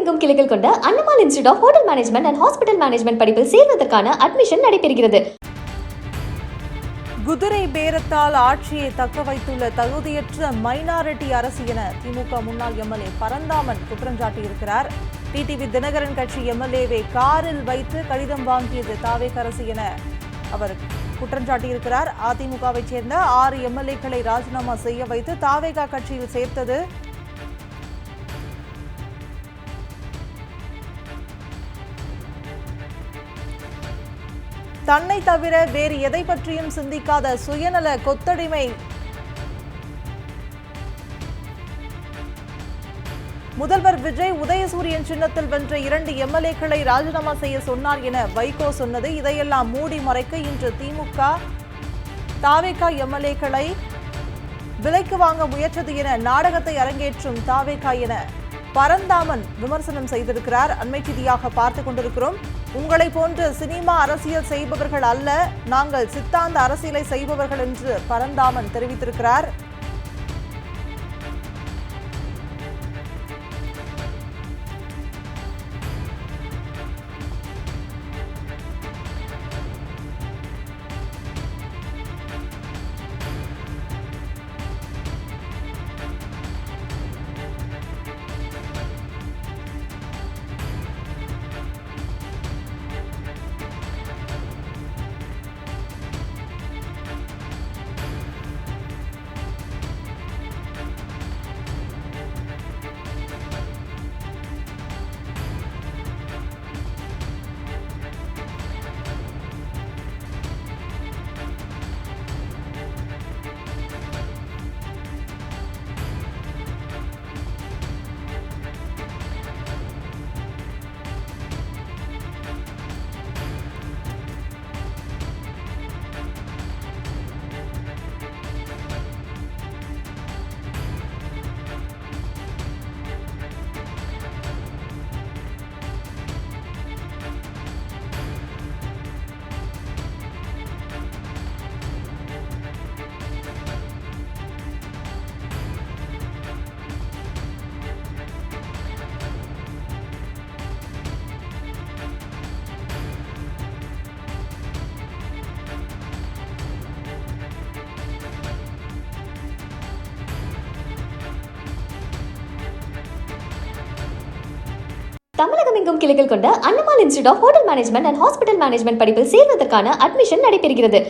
தமிழகமெங்கும் கிளைகள் கொண்ட Annamalai institute of hotel management and hospital management படிப்பில் சேர்வதற்கான அட்மிஷன் நடைபெறுகிறது. குதிரை பேரத்தால் ஆட்சியை தக்க வைத்துள்ள தகுதியற்ற மைனாரிட்டி அரசு என திமுக முன்னாள் எம்எல்ஏ பரந்தாமன் குற்றம் சாட்டியிருக்கிறார். டிடிவி தினகரன் கட்சி எம்எல்ஏவை காரில் வைத்து கடிதம் வாங்கியது தாவேக அரசு என அவர் குற்றம் சாட்டியிருக்கிறார். அதிமுகவை சேர்ந்த 6 எம்எல்ஏக்களை ராஜினாமா செய்ய வைத்து தாவேக கட்சியில் சேர்த்தது தன்னை தவிர வேறு எதை பற்றியும் சிந்திக்காத சுயநல கொத்தடிமை முதல்வர் விஜய் உதயசூரியன் சின்னத்தில் வென்ற 2 எம்எல்ஏக்களை ராஜினாமா செய்ய சொன்னார் என வைகோ சொன்னது. இதையெல்லாம் மூடி மறைக்க இன்று திமுக தாவேக எம்எல்ஏக்களை விலைக்கு வாங்க முயற்றது என நாடகத்தை அரங்கேற்றும் தாவேக என பரந்தாமன் விமர்சனம் செய்திருக்கிறார். அண்மை செய்தியாக பார்த்துக் கொண்டிருக்கிறோம். உங்களை போன்று சினிமா அரசியல் செய்பவர்கள் அல்ல, நாங்கள் சித்தாந்த அரசியலை செய்பவர்கள் என்று பரந்தாமன் தெரிவித்திருக்கிறார். தமிழகமெங்கும் கிளைகள் கொண்ட Annamalai institute of hotel management and hospital management படிப்பில் சேர்வதற்கான அட்மிஷன் நடைபெறுகிறது.